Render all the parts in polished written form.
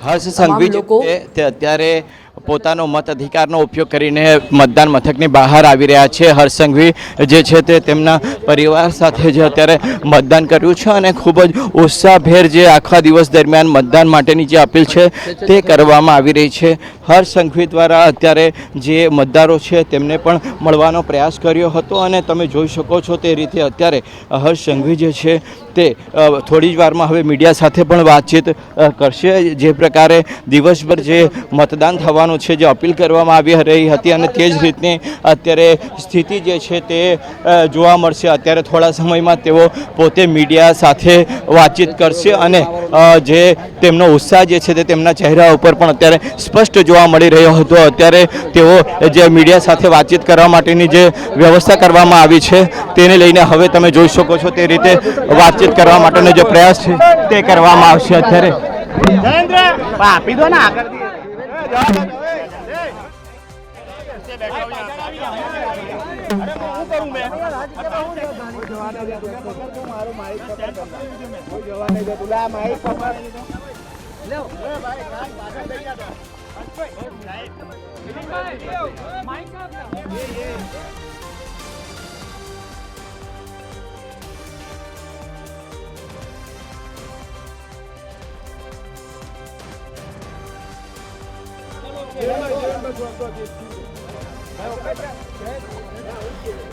હર્ષ સંઘવી તે અત્યારે પોતાનો મતાધિકારનો ઉપયોગ કરીને મતદાન મથકની બહાર આવી રહ્યા છે. હર્ષ સંઘવી જે છે તે તેમના પરિવાર સાથે જે અત્યારે મતદાન કર્યું છે અને ખૂબ જ ઉત્સાહભેર જે આખા દિવસ દરમિયાન મતદાન માટેની જે અપીલ છે તે કરવામાં આવી રહી છે. હર્ષ સંઘવી દ્વારા અત્યારે જે મતદારો છે તેમને પણ મળવાનો પ્રયાસ કર્યો હતો અને તમે જોઈ શકો છો તે રીતે અત્યારે હર્ષ સંઘવી જે છે તે થોડી જ વારમાં હવે મીડિયા સાથે પણ વાતચીત કરશે. જે પ્રકારે દિવસભર જે મતદાન થવાનું છે જે અપીલ કરવામાં આવી રહી હતી અને તે જ રીતની અત્યારે સ્થિતિ જે છે તે જોવા મળશે. અત્યારે થોડા સમયમાં તેઓ પોતે મીડિયા સાથે વાતચીત કરશે અને જે તેમનો ઉત્સાહ જે છે તે તેમના ચહેરા ઉપર પણ અત્યારે સ્પષ્ટ જોવા મળી રહ્યો હતો. અત્યારે તેઓ જે મીડિયા સાથે વાતચીત કરવા માટેની જે વ્યવસ્થા કરવામાં આવી છે તેને લઈને હવે તમે જોઈ શકો છો તે રીતે વાતચીત કરવા માટેનો જે પ્રયાસ છે તે કરવામાં આવશે. અત્યારે આપી દો ને આગળ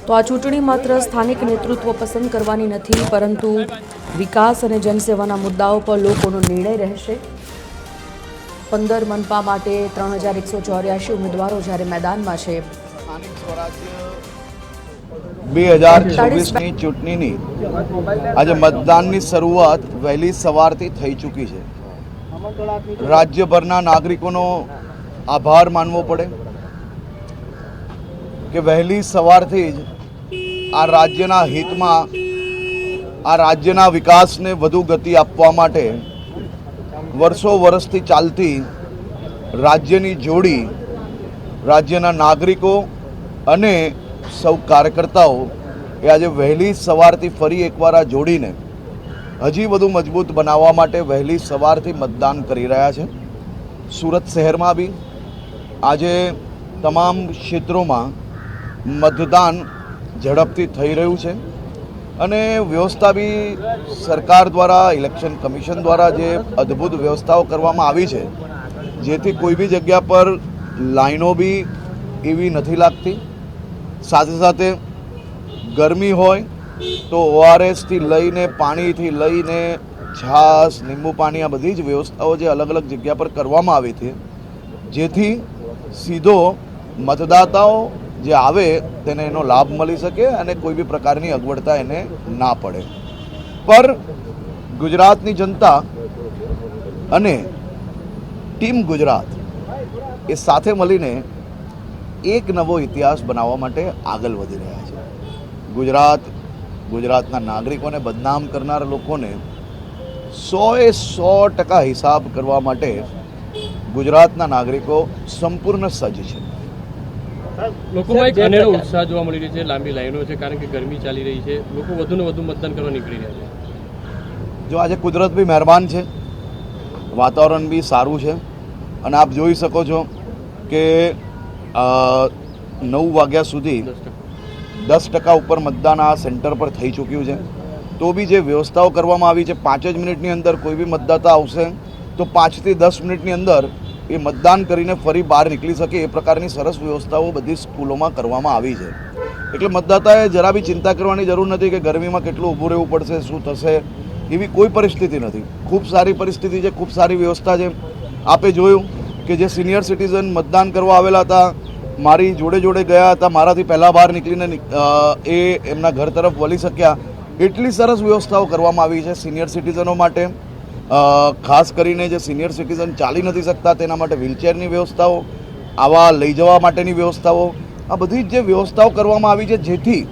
તો આ ચૂંટણી માત્ર સ્થાનિક નેતૃત્વ પસંદ કરવાની નથી, પરંતુ વિકાસ અને જનસેવાના મુદ્દાઓ પર લોકોનો નિર્ણય રહેશે. 15 મનપા માટે 3184 ઉમેદવારો જ્યારે મેદાનમાં છે. 2024ની ચૂંટણીની આજે મતદાનની શરૂઆત વહેલી સવારથી થઈ ચૂકી છે. રાજ્યભરના નાગરિકોનો આભાર માનવો પડે કે વહેલી સવારથી જ આ રાજ્યના હિતમાં, આ રાજ્યના વિકાસને વધુ ગતિ આપવા માટે વર્ષો વર્ષથી ચાલતી રાજ્યની જોડી, રાજ્યના નાગરિકો અને સૌ કાર્યકર્તાઓ એ આજે વહેલી સવારથી ફરી એકવાર આ જોડીને હજી વધુ મજબૂત બનાવવા માટે વહેલી સવારથી મતદાન કરી રહ્યા છે. સુરત શહેરમાં બી આજે તમામ ક્ષેત્રોમાં મતદાન ઝડપથી થઈ રહ્યું છે અને વ્યવસ્થા બી સરકાર દ્વારા, ઇલેક્શન કમિશન દ્વારા જે અદ્ભુત વ્યવસ્થાઓ કરવામાં આવી છે જેથી કોઈ બી જગ્યા પર લાઈનો બી એવી નથી લાગતી. સાથે સાથે ગરમી હોય તો ઓઆરએસથી લઈને, પાણીથી લઈને, છાશ, લીંબુ પાણી, આ બધી જ વ્યવસ્થાઓ જે અલગ અલગ જગ્યા પર કરવામાં આવી છે જેથી સીધો મતદાતાઓ જે આવે તેને એનો લાભ મળી શકે અને કોઈ બી પ્રકારની અગવડતા એને ના પડે. પર ગુજરાતની જનતા અને ટીમ ગુજરાત એ સાથે મળીને એક નવો ઇતિહાસ બનાવવા માટે આગળ વધી રહ્યા છે. ગુજરાતના નાગરિકોને બદનામ કરનાર લોકોને 100% હિસાબ કરવા માટે ગુજરાતના નાગરિકો સંપૂર્ણ સજ્જ છે. લોકોમાં એક અનેરો ઉત્સાહ જોવા મળી રહ્યો છે. લાંબી લાઈનો છે કારણ કે ગરમી ચાલી રહી છે. લોકો વધુને વધુ મતદાન કરવા નીકળી રહ્યા છે. જો આજે કુદરત બી મહેરબાન છે, વાતાવરણ બી સારું છે અને આપ જોઈ શકો છો કે 9 વાગ્યા સુધી 10% ઉપર મતદાન આ સેન્ટર પર થઈ ચૂક્યું છે. તો બી જે વ્યવસ્થાઓ કરવામાં આવી છે, 5 જ મિનિટની અંદર કોઈ બી મતદાતા આવશે તો 5 થી 10 મિનિટની અંદર એ મતદાન કરીને ફરી બહાર નીકળી શકે એ પ્રકારની સરસ વ્યવસ્થાઓ બધી સ્કૂલોમાં કરવામાં આવી છે. એટલે મતદાતાએ જરા બી ચિંતા કરવાની જરૂર નથી કે ગરમીમાં કેટલું ઊભું રહેવું પડશે, શું થશે, એવી કોઈ પરિસ્થિતિ નથી. ખૂબ સારી પરિસ્થિતિ છે, ખૂબ સારી વ્યવસ્થા છે. આપે જોયું કે જે સિનિયર સિટીઝન મતદાન કરવા આવેલા હતા, મારી જોડે જોડે ગયા હતા, મારાથી પહેલાં બહાર નીકળીને એ એમના ઘર તરફ વળી શક્યા. એટલી સરસ વ્યવસ્થાઓ કરવામાં આવી છે સિનિયર સિટીઝનો માટે. ખાસ કરીને જે સિનિયર સિટીઝન ચાલી નથી શકતા તેના માટે વ્હીલચેરની વ્યવસ્થાઓ, આવા લઈ જવા માટેની વ્યવસ્થાઓ, આ બધી જ જે વ્યવસ્થાઓ કરવામાં આવી છે જેથી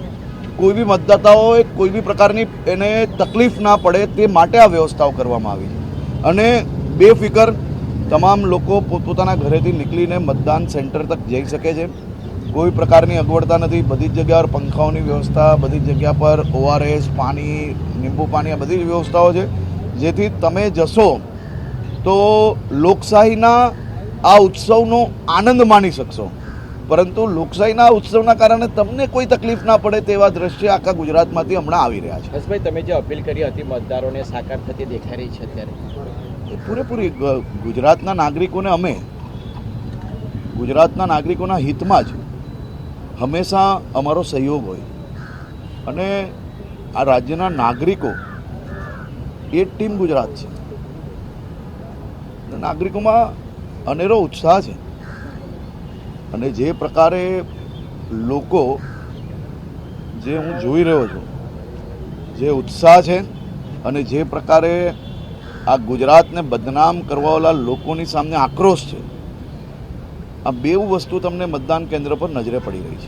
કોઈ બી મતદાતાઓએ કોઈ બી પ્રકારની એને તકલીફ ના પડે તે માટે આ વ્યવસ્થાઓ કરવામાં આવી છે. અને બેફિકર તમામ લોકો પોતપોતાના ઘરેથી નીકળીને મતદાન સેન્ટર તક જઈ શકે છે. કોઈ પ્રકારની અગવડતા નથી. બધી જ જગ્યા પર પંખાઓની વ્યવસ્થા, બધી જ જગ્યા પર ઓઆરએસ, પાણી, લીંબુ પાણી, આ બધી જ વ્યવસ્થાઓ છે જેથી તમે જશો તો લોકશાહીના આ ઉત્સવનો આનંદ માણી શકશો. પરંતુ લોકશાહીના ઉત્સવના કારણે તમને કોઈ તકલીફ ના પડે તેવા દ્રશ્ય આખા ગુજરાતમાંથી હમણાં આવી રહ્યા છે. હર્ષભાઈ, તમે જે અપીલ કરી હતી મતદારોને સાકાર થતી દેખાઈ રહી છે અત્યારે. એ પૂરેપૂરી ગુજરાતના નાગરિકોને અમે ગુજરાતના નાગરિકોના હિતમાં જ હંમેશા અમારો સહયોગ હોય. અને આ રાજ્યના નાગરિકો એ ટીમ ગુજરાત છે. નાગરિકોમાં અનેરો ઉત્સાહ છે. અને જે પ્રકારે લોકો જે હું જોઈ રહ્યો છું, જે ઉત્સાહ છે અને જે પ્રકારે આ ગુજરાતને બદનામ કરવાવાળા લોકોની સામે આક્રોશ છે, આ બેઉ વસ્તુ તમને મતદાન કેન્દ્ર પર નજરે પડી રહી છે.